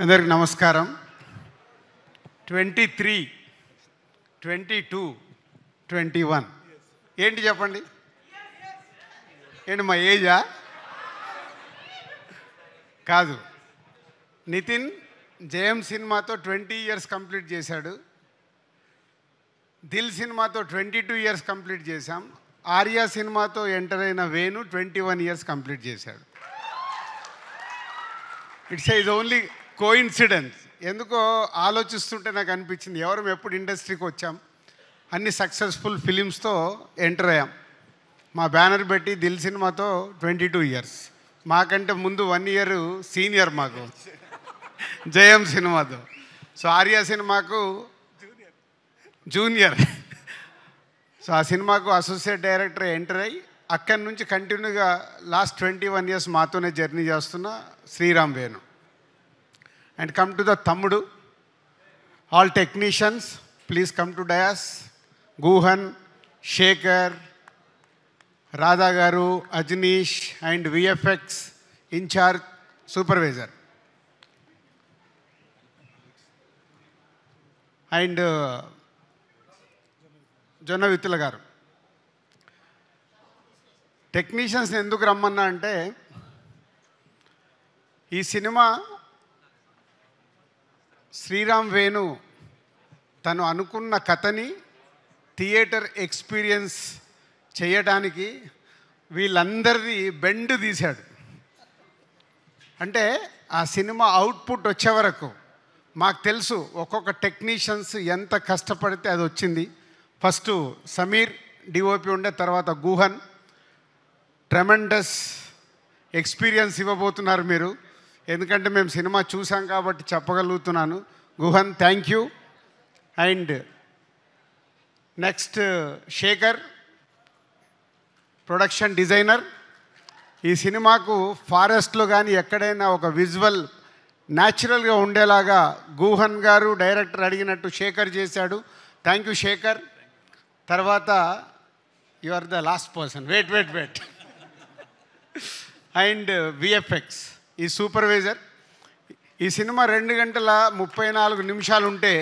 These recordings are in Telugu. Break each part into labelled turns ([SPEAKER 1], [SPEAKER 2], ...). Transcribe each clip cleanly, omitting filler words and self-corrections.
[SPEAKER 1] అందరికి నమస్కారం. 23, 22, 21 ఏంటి చెప్పండి? ఏంటి మా ఏజా? కాదు. నితిన్ జయం సినిమాతో 20 ఇయర్స్ కంప్లీట్ చేశాడు. దిల్ సినిమాతో 22 ఇయర్స్ కంప్లీట్ చేశాం. ఆర్యా సినిమాతో ఎంటర్ అయిన వేణు 21 ఇయర్స్ కంప్లీట్ చేశాడు. It's is only coincidence. ఎందుకో ఆలోచిస్తుంటే నాకు అనిపించింది, ఎవరం ఎప్పుడు ఇండస్ట్రీకి వచ్చాం, అన్ని సక్సెస్ఫుల్ ఫిలిమ్స్తో ఎంటర్ అయ్యాం. మా బ్యానర్ పెట్టి దిల్ సినిమాతో 22 ఇయర్స్, మాకంటే ముందు 1 ఇయర్ సీనియర్ మాకు జయం సినిమాతో. సో ఆర్యా సినిమాకు జూనియర్. సో ఆ సినిమాకు అసోసియేట్ డైరెక్టర్ ఎంటర్ అయ్యి అక్కడి నుంచి కంటిన్యూగా లాస్ట్ 21 ఇయర్స్ మాతోనే జర్నీ చేస్తున్న Sriram Venu. And come to the Tammudu. All technicians, please come to dais. Guhan, Shekhar, Radha Garu, Ajnish, and VFX in charge supervisor. And Jonna Vitula Garu. టెక్నీషియన్స్ని ఎందుకు రమ్మన్నా అంటే, ఈ సినిమా శ్రీరామ్ వేణు తను అనుకున్న కథని థియేటర్ ఎక్స్పీరియన్స్ చేయడానికి వీళ్ళందరిది బెండ్ తీశాడు. అంటే ఆ సినిమా అవుట్పుట్ వచ్చే వరకు మాకు తెలుసు ఒక్కొక్క టెక్నీషియన్స్ ఎంత కష్టపడితే అది వచ్చింది. ఫస్ట్ సమీర్ డిఓపి ఉండే, తర్వాత గుహన్. ట్రెమెండస్ ఎక్స్పీరియన్స్ ఇవ్వబోతున్నారు మీరు, ఎందుకంటే మేము సినిమా చూసాం కాబట్టి చెప్పగలుగుతున్నాను. Guhan, thank you. And next Shekhar, production designer. ఈ సినిమాకు ఫారెస్ట్లో కానీ ఎక్కడైనా ఒక విజువల్ న్యాచురల్గా ఉండేలాగా గుహన్ గారు డైరెక్టర్ అడిగినట్టు శేఖర్ చేశాడు. Thank you Shekhar. తర్వాత you are the last person, wait. And VFX ఈ సూపర్వైజర్. ఈ సినిమా 2 గంటల 34 నిమిషాలు ఉంటే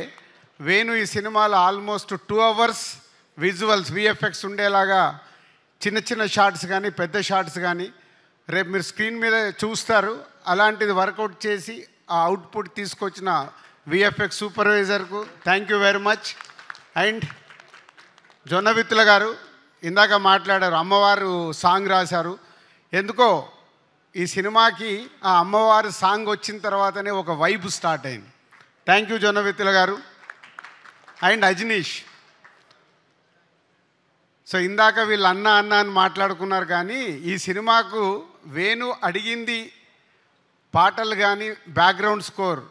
[SPEAKER 1] వేణు ఈ సినిమాలో ఆల్మోస్ట్ 2 అవర్స్ విజువల్స్ విఎఫ్ఎక్స్ ఉండేలాగా చిన్న చిన్న షార్ట్స్ కానీ పెద్ద షార్ట్స్ కానీ రేపు మీరు స్క్రీన్ మీద చూస్తారు. అలాంటిది వర్కౌట్ చేసి ఆ అవుట్పుట్ తీసుకొచ్చిన విఎఫ్ఎక్స్ సూపర్వైజర్కు thank you very much. And Jonnavithula garu ఇందాక మాట్లాడారు, అమ్మవారు సాంగ్ రాశారు. ఎందుకో ఈ సినిమాకి ఆ అమ్మవారు సాంగ్ వచ్చిన తర్వాతనే ఒక వైబ్ స్టార్ట్ అయింది. థ్యాంక్ యూ జొన్నవిత్తుల గారు. అండ్ అజనీష్. సో ఇందాక వీళ్ళు అన్న అని మాట్లాడుకున్నారు, కానీ ఈ సినిమాకు వేణు అడిగింది పాటలు కానీ బ్యాక్గ్రౌండ్ స్కోర్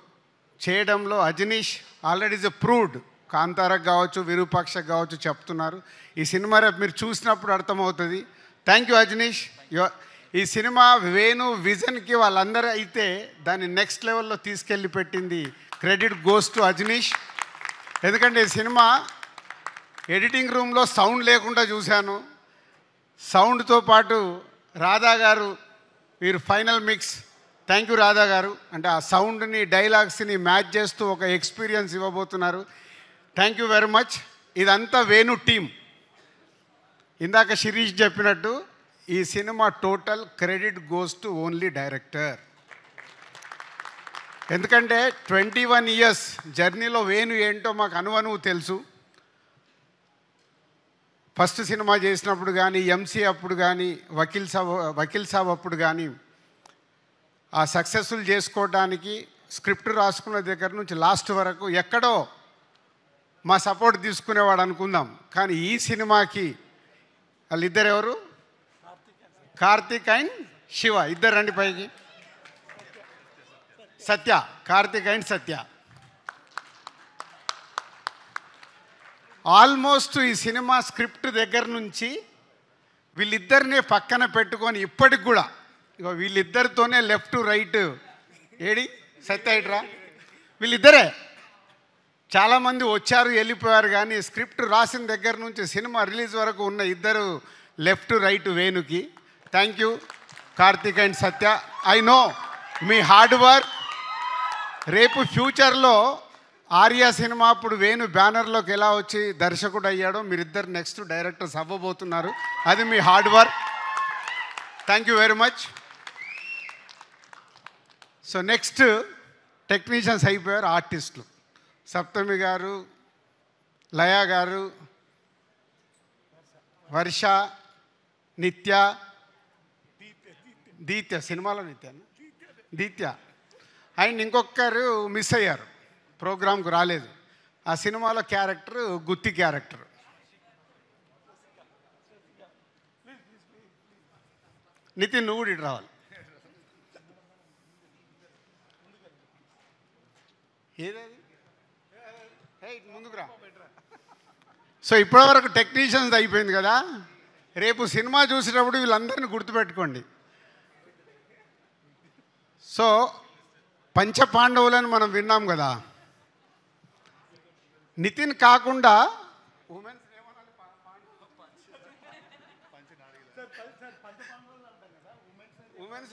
[SPEAKER 1] చేయడంలో అజనీష్ ఆల్రెడీ ఇస్ ప్రూవ్డ్. కాంతారకు కావచ్చు, విరూపాక్షకు కావచ్చు చెప్తున్నారు. ఈ సినిమా రేపు మీరు చూసినప్పుడు అర్థమవుతుంది. Thank you Ajaneesh. ఈ సినిమా వేణు విజన్కి వాళ్ళందరూ అయితే దాన్ని నెక్స్ట్ లెవెల్లో తీసుకెళ్ళి పెట్టింది. Credit goes to Ajaneesh. ఎందుకంటే ఈ సినిమా ఎడిటింగ్ రూమ్లో సౌండ్ లేకుండా చూశాను. సౌండ్తో పాటు రాధా గారు వీరు final mix. Thank you Radha గారు. అంటే ఆ సౌండ్ని డైలాగ్స్ని మ్యాచ్ చేస్తూ ఒక ఎక్స్పీరియన్స్ ఇవ్వబోతున్నారు. Thank you very much. ఇదంతా వేణు టీం. ఇందాక శిరీష్ చెప్పినట్టు ఈ cinema total credit goes to only director. ఎందుకంటే 21 ఇయర్స్ జర్నీలో వేణు ఏంటో మాకు అనువనువు తెలుసు. ఫస్ట్ సినిమా చేసినప్పుడు కానీ, ఎంసీ అప్పుడు కానీ, వకీల్ సాబ్ అప్పుడు కానీ ఆ సక్సెస్ఫుల్ చేసుకోవడానికి స్క్రిప్ట్ రాసుకున్న దగ్గర నుంచి లాస్ట్ వరకు ఎక్కడో మా సపోర్ట్ తీసుకునేవాడు అనుకుందాం. కానీ ఈ సినిమాకి వాళ్ళిద్దరు ఎవరు? కార్తిక్ అండ్ శివ. ఇద్దరు రండి పైకి. సత్య, కార్తిక్ అండ్ సత్య. ఆల్మోస్ట్ ఈ సినిమా స్క్రిప్ట్ దగ్గర నుంచి వీళ్ళిద్దరినే పక్కన పెట్టుకొని ఇప్పటికి కూడా ఇగో వీళ్ళిద్దరితోనే లెఫ్ట్ రైట్ ఏడి సత్య ఇట్రా వీళ్ళిద్దరే. చాలామంది వచ్చారు వెళ్ళిపోయారు, కానీ స్క్రిప్ట్ రాసిన దగ్గర నుంచి సినిమా రిలీజ్ వరకు ఉన్న ఇద్దరు లెఫ్ట్ రైట్ వేణుకి. Thank you Karthik and Satya. I know మీ హార్డ్ వర్క్ రేపు ఫ్యూచర్లో ఆర్య సినిమా అప్పుడు వేణు బ్యానర్లోకి ఎలా వచ్చి దర్శకుడు అయ్యాడో మీరిద్దరు నెక్స్ట్ డైరెక్టర్స్ అవ్వబోతున్నారు. అది మీ hard work. Thank you very much. So next technicians అయిపోయారు, ఆర్టిస్టులు. సప్తమి గారు, లయ గారు, వర్ష, నిత్య, దీత్య, సినిమాలో దీత్య అండ్ ఇంకొకరు మిస్ అయ్యారు, ప్రోగ్రాంకు రాలేదు. ఆ సినిమాలో క్యారెక్టర్ గుత్తి క్యారెక్టర్. నితిన్ నువ్వు కూడా ఇటు రావాలి. ఏదది ముందుకు రా. సో ఇప్పటివరకు టెక్నీషియన్స్ అయిపోయింది కదా. రేపు సినిమా చూసేటప్పుడు వీళ్ళందరినీ గుర్తుపెట్టుకోండి. సో పంచపాండవులని మనం విన్నాం కదా. నితిన్ కాకుండా ఉమెన్స్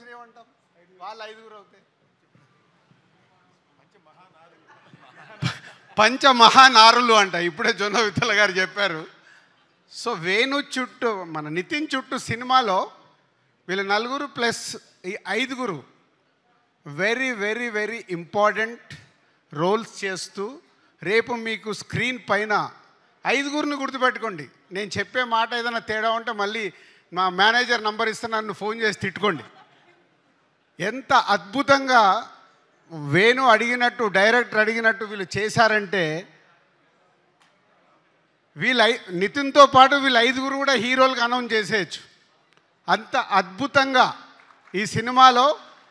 [SPEAKER 1] ఏమంటాం, వాళ్ళు 5గురు అవుతాయి. పంచమహానారులు అంట. ఇప్పుడే జొన్న విత్తల గారు చెప్పారు. సో వేణు చుట్టూ, మన నితిన్ చుట్టూ సినిమాలో వీళ్ళు 4 ప్లస్ ఈ 5గురు very very very important roles చేస్తూ రేపు మీకు స్క్రీన్ పైన 5గురిని గుర్తుపెట్టుకోండి. నేను చెప్పే మాట ఏదైనా తేడా ఉంటే మళ్ళీ మా మేనేజర్ నంబర్ ఇస్తే నన్ను ఫోన్ చేసి తిట్టుకోండి. ఎంత అద్భుతంగా వేణు అడిగినట్టు, డైరెక్టర్ అడిగినట్టు వీళ్ళు చేశారంటే, నితిన్తో పాటు వీళ్ళు 5గురు కూడా హీరోలకు అనౌన్స్ చేసేయచ్చు. అంత అద్భుతంగా ఈ సినిమాలో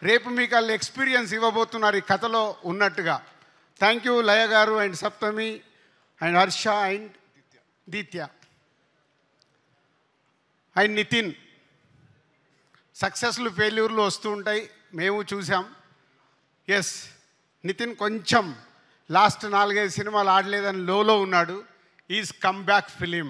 [SPEAKER 1] రేపు మీకు వాళ్ళు ఎక్స్పీరియన్స్ ఇవ్వబోతున్నారు ఈ కథలో ఉన్నట్టుగా. Thank you Laya garu and Saptami and Harsha and Deethya and Nithin. సక్సెస్లు ఫెయిల్యూర్లు వస్తూ ఉంటాయి, మేము చూసాం. ఎస్, నితిన్ కొంచెం లాస్ట్ 4-5 సినిమాలు ఆడలేదని లోలో ఉన్నాడు. Is come back film.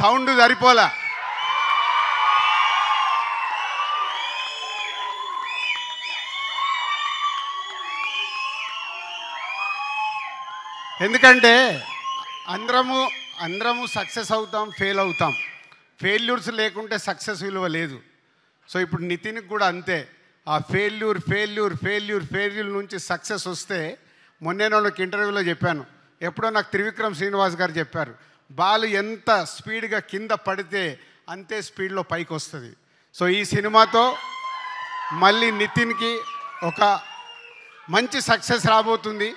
[SPEAKER 1] Sound సరిపోలా. ఎందుకంటే అందరము సక్సెస్ అవుతాం, ఫెయిల్ అవుతాం. ఫెయిల్యూర్స్ లేకుంటే సక్సెస్ విలువ లేదు. సో ఇప్పుడు నితిన్కి కూడా అంతే. ఆ ఫెయిల్యూర్ నుంచి సక్సెస్ వస్తే, మొన్నే నాకు ఇంటర్వ్యూలో చెప్పాను, ఎప్పుడో నాకు త్రివిక్రమ్ శ్రీనివాస్ గారు చెప్పారు, బాల్ ఎంత స్పీడ్గా కింద పడితే అంతే స్పీడ్లో పైకి వస్తుంది. సో ఈ సినిమాతో మళ్ళీ నితిన్కి ఒక మంచి సక్సెస్ రాబోతుంది.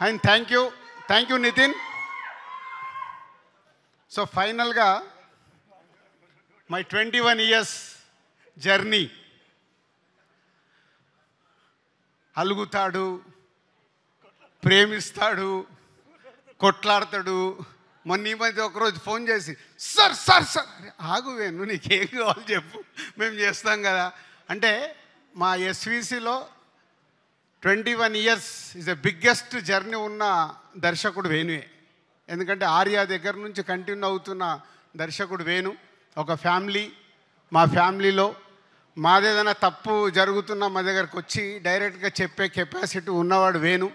[SPEAKER 1] And thank you Nitin. So ఫైనల్గా మై 21 years జర్నీ. అలుగుతాడు, ప్రేమిస్తాడు, కొట్లాడతాడు. మొన్న ఈ మధ్య ఒకరోజు ఫోన్ చేసి, సార్ ఆగు వేణు, నీకేం కావాలి చెప్పు, మేము చేస్తాం కదా అంటే, మా ఎస్విసిలో 21 years is the biggest journey ఉన్న దర్శకుడు వేణువే. ఎందుకంటే ఆర్య దగ్గర నుంచి కంటిన్యూ అవుతున్న దర్శకుడు వేణు. ఒక ఫ్యామిలీ, మా ఫ్యామిలీలో మాదేదైనా తప్పు జరుగుతున్నా మా దగ్గరకు వచ్చి డైరెక్ట్గా చెప్పే కెపాసిటీ ఉన్నవాడు వేణు.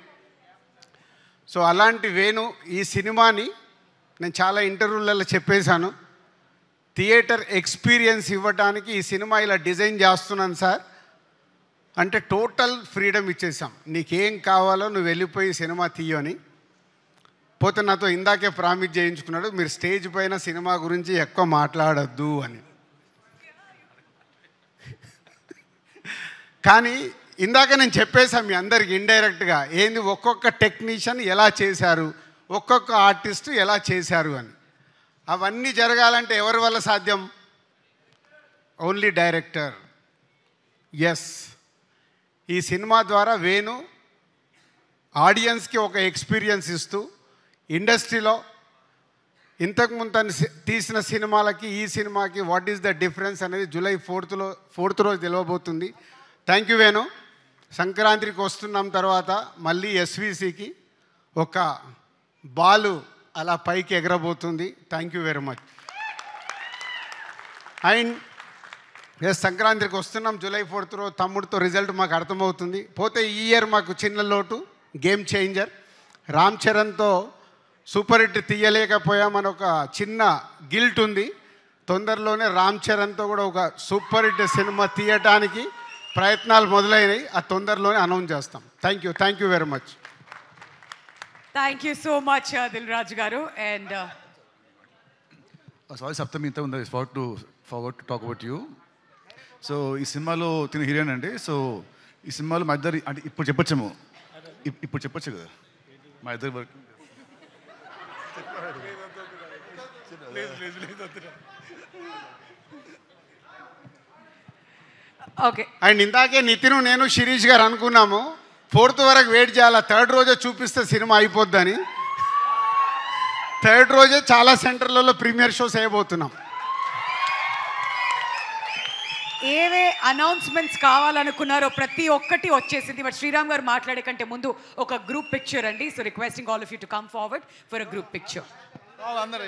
[SPEAKER 1] సో అలాంటి వేణు ఈ సినిమాని, నేను చాలా ఇంటర్వ్యూలలో చెప్పేశాను, థియేటర్ ఎక్స్పీరియన్స్ ఇవ్వడానికి ఈ సినిమా ఇలా డిజైన్ చేస్తున్నాను సార్ అంటే టోటల్ ఫ్రీడమ్ ఇచ్చేసాం. నీకేం కావాలో నువ్వు వెళ్ళిపోయి సినిమా తీయని. పోతే నాతో ఇందాకే ప్రామిస్ చేయించుకున్నాడు, మీరు స్టేజ్ పైన సినిమా గురించి ఎక్కువ మాట్లాడొద్దు అని. కానీ ఇందాక నేను చెప్పేశాను మీ అందరికి ఇండైరెక్ట్గా, ఏంది ఒక్కొక్క టెక్నీషియన్ ఎలా చేశారు, ఒక్కొక్క ఆర్టిస్ట్ ఎలా చేశారు అని. అవన్నీ జరగాలంటే ఎవరి వల్ల సాధ్యం? Only director. ఎస్, ఈ సినిమా ద్వారా వేణు ఆడియన్స్కి ఒక ఎక్స్పీరియన్స్ ఇస్తూ, ఇండస్ట్రీలో ఇంతకుముందు తను తీసిన సినిమాలకి ఈ సినిమాకి వాట్ ఈస్ ద డిఫరెన్స్ అనేది జూలై 4th రోజు తెలియబోతుంది. Thank you Venu. సంక్రాంతికి వస్తున్నాం తర్వాత మళ్ళీ ఎస్విసికి ఒక బాలు అలా పైకి ఎగరబోతుంది. Thank you very much. And సంక్రాంతికి వస్తున్నాం, July 4th రోజు తమ్ముడితో రిజల్ట్ మాకు అర్థమవుతుంది. పోతే ఈ ఇయర్ మాకు చిన్న లోటు, గేమ్ చేంజర్ రామ్ చరణ్తో సూపర్ హిట్ తీయలేకపోయామని ఒక చిన్న గిల్ట్ ఉంది. తొందరలోనే రామ్ చరణ్తో కూడా ఒక సూపర్ హిట్ సినిమా తీయటానికి ప్రయత్నాలు మొదలైనవి. ఆ తొందరలోనే అనౌన్స్ చేస్తాం. Thank you very much.
[SPEAKER 2] Thank you so much Dil Raju garu. And
[SPEAKER 3] sorry Saptami, ఇంత ఉంది forward to talk about you. So ఈ సినిమాలో తిన హీరోయిన్ అండి. సో ఈ సినిమాలో మా ఇద్దరు అంటే ఇప్పుడు చెప్పొచ్చాము, ఇప్పుడు చెప్పొచ్చు కదా మా ఇద్దరు వర్క్.
[SPEAKER 2] ఓకే.
[SPEAKER 1] అండ్ ఇందాకే నితిన్ నేను శిరీష్ గారు అనుకున్నాము 4th వరకు వెయిట్ చేయాలా, 3rd రోజే చూపిస్తే సినిమా అయిపోద్దని. 3rd రోజే చాలా సెంటర్లలో ప్రీమియర్ షోస్ వేయబోతున్నాం.
[SPEAKER 2] ఏవే అనౌన్స్మెంట్స్ కావాలనుకున్నారో ప్రతి ఒక్కటి వచ్చేసింది. బట్ శ్రీరామ్ గారు మాట్లాడే కంటే ముందు ఒక గ్రూప్ పిక్చర్ అండి. So requesting all of you to come forward for a group picture.
[SPEAKER 1] అందరూ